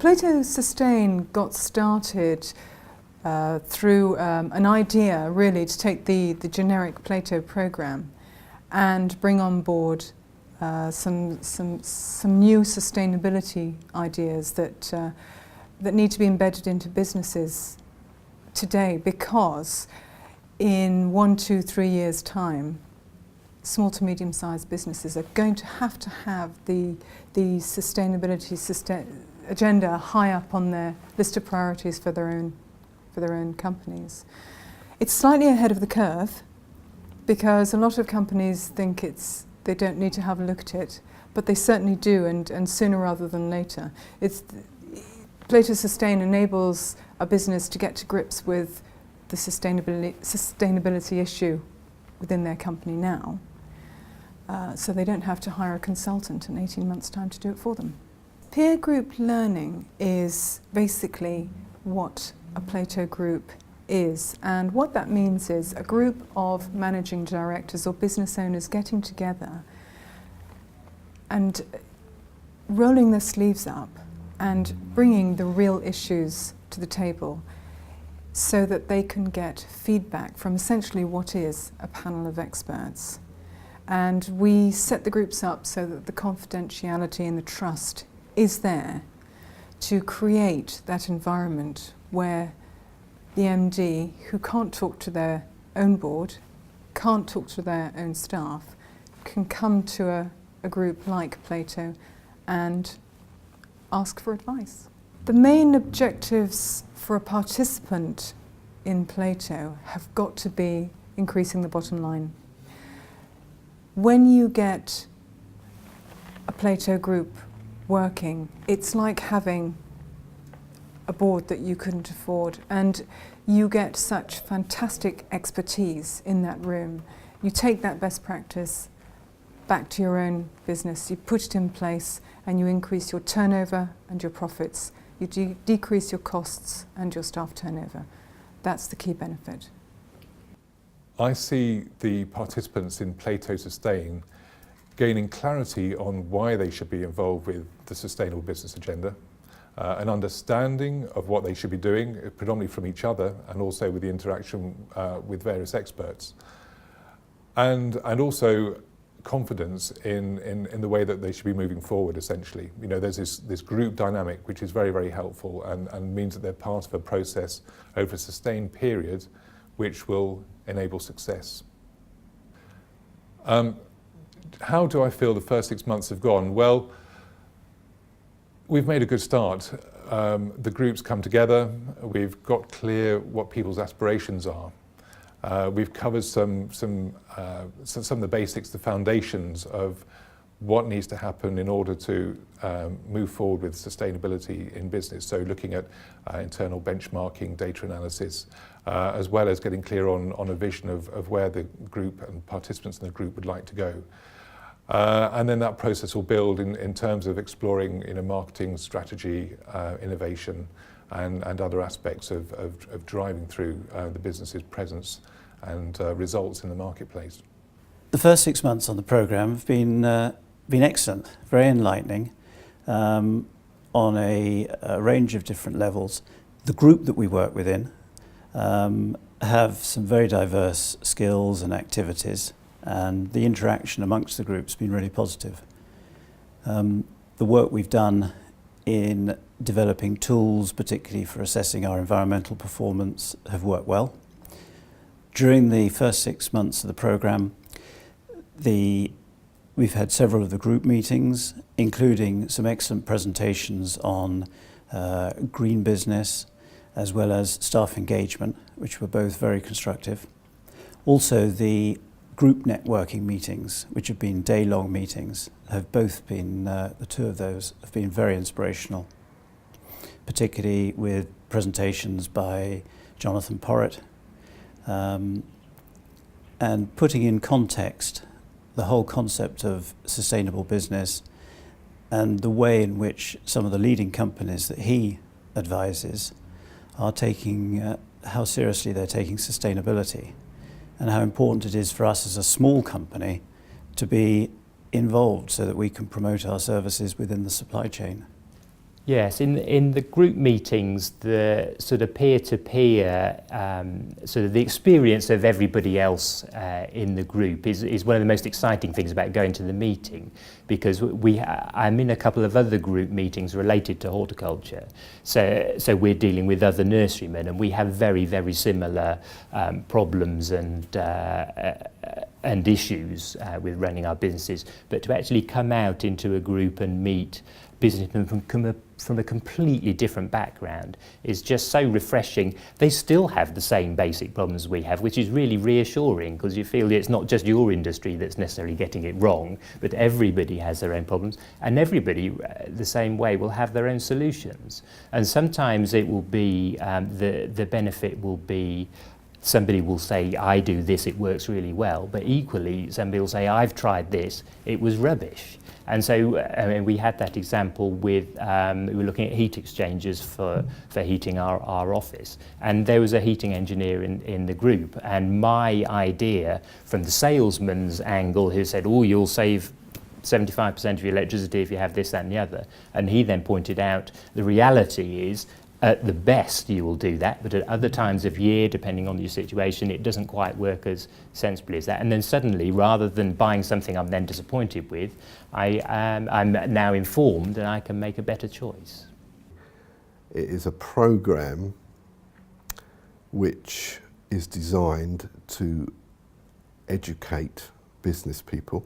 PLATO Sustain got started through an idea really to take the generic PLATO program and bring on board some new sustainability ideas that need to be embedded into businesses today, because in 1, 2, 3 years' time, small to medium-sized businesses are going to have the sustainability agenda high up on their list of priorities for their own companies. It's slightly ahead of the curve because a lot of companies think they don't need to have a look at it, but they certainly do, and sooner rather than later. PLATO Sustain enables a business to get to grips with the sustainability issue within their company now, so they don't have to hire a consultant in 18 months' time to do it for them. Peer group learning is basically what a PLATO group is, and what that means is a group of managing directors or business owners getting together and rolling their sleeves up and bringing the real issues to the table so that they can get feedback from essentially what is a panel of experts. And we set the groups up so that the confidentiality and the trust is there to create that environment where the MD, who can't talk to their own board, can't talk to their own staff, can come to a group like PLATO and ask for advice. The main objectives for a participant in PLATO have got to be increasing the bottom line. When you get a PLATO group working, it's like having a board that you couldn't afford, and you get such fantastic expertise in that room. You take that best practice back to your own business, you put it in place, and you increase your turnover and your profits. You decrease your costs and your staff turnover. That's the key benefit. I see the participants in PLATO Sustain gaining clarity on why they should be involved with the sustainable business agenda, an understanding of what they should be doing, predominantly from each other, and also with the interaction with various experts, and also confidence in the way that they should be moving forward, essentially. You know, there's this group dynamic which is very, very helpful and means that they're part of a process over a sustained period which will enable success. How do I feel the first 6 months have gone? Well, we've made a good start. The groups come together, we've got clear what people's aspirations are. We've covered some of the basics, the foundations of what needs to happen in order to move forward with sustainability in business. So looking at internal benchmarking, data analysis, as well as getting clear on a vision of where the group and participants in the group would like to go. And then that process will build in terms of exploring marketing strategy, innovation, and other aspects of driving through the business's presence and results in the marketplace. The first 6 months on the programme have been excellent, very enlightening, on a range of different levels. The group that we work within have some very diverse skills and activities, and the interaction amongst the groups has been really positive. The work we've done in developing tools, particularly for assessing our environmental performance, have worked well. During the first 6 months of the programme, we've had several of the group meetings, including some excellent presentations on green business, as well as staff engagement, which were both very constructive. Also, the group networking meetings, which have been day-long meetings, have both been, the two of those have been very inspirational, particularly with presentations by Jonathan Porritt, and putting in context the whole concept of sustainable business and the way in which some of the leading companies that he advises are taking, how seriously they're taking sustainability, and how important it is for us as a small company to be involved so that we can promote our services within the supply chain. Yes, in the group meetings, the sort of peer-to-peer, sort of the experience of everybody else in the group is one of the most exciting things about going to the meeting, because I'm in a couple of other group meetings related to horticulture. So we're dealing with other nurserymen, and we have very, very similar problems and issues with running our businesses. But to actually come out into a group and meet businessmen from a completely different background is just so refreshing. They still have the same basic problems we have, which is really reassuring, because you feel it's not just your industry that's necessarily getting it wrong, but everybody has their own problems, and everybody the same way will have their own solutions. And sometimes it will be, the benefit will be, somebody will say, I do this, it works really well, but equally somebody will say, I've tried this, it was rubbish. And so I mean, we had that example with, we were looking at heat exchangers for heating our office. And there was a heating engineer in the group. And my idea from the salesman's angle, who said, oh, you'll save 75% of your electricity if you have this, that and the other. And he then pointed out the reality is, at the best you will do that, but at other times of year, depending on your situation, it doesn't quite work as sensibly as that. And then suddenly, rather than buying something I'm then disappointed with, I'm now informed and I can make a better choice. It is a programme which is designed to educate business people,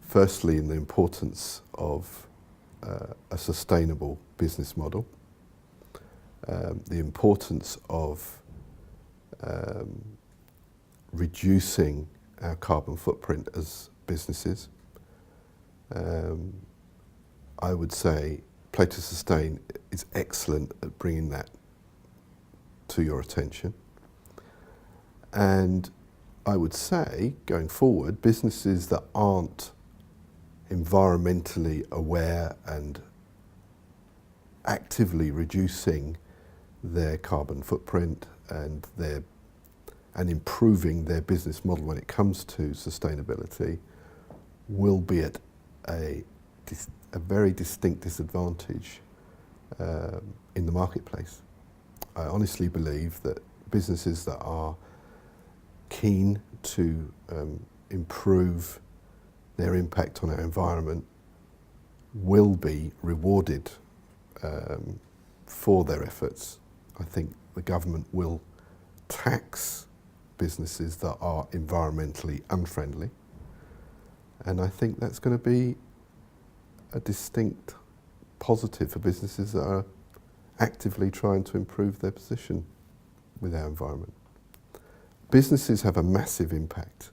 firstly in the importance of a sustainable business model, the importance of reducing our carbon footprint as businesses. I would say PLATO Sustain is excellent at bringing that to your attention. And I would say, going forward, businesses that aren't environmentally aware and actively reducing their carbon footprint and improving their business model when it comes to sustainability will be at a very distinct disadvantage in the marketplace. I honestly believe that businesses that are keen to improve their impact on our environment will be rewarded for their efforts. I think the government will tax businesses that are environmentally unfriendly, and I think that's going to be a distinct positive for businesses that are actively trying to improve their position with our environment. Businesses have a massive impact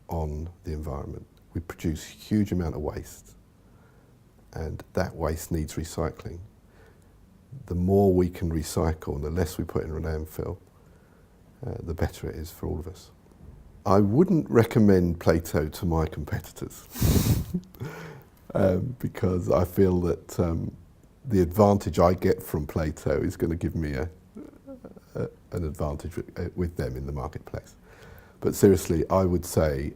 on the environment. We produce a huge amount of waste, and that waste needs recycling. The more we can recycle and the less we put in a landfill, the better it is for all of us. I wouldn't recommend PLATO to my competitors because I feel that the advantage I get from PLATO is going to give me an advantage with them in the marketplace. But seriously, I would say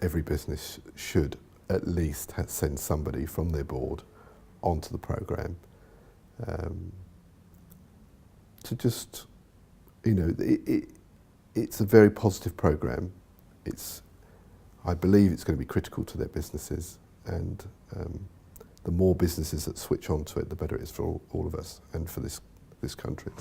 every business should at least send somebody from their board onto the programme to just, you know, it's a very positive programme. I believe it's going to be critical to their businesses, and the more businesses that switch onto it, the better it is for all of us and for this country.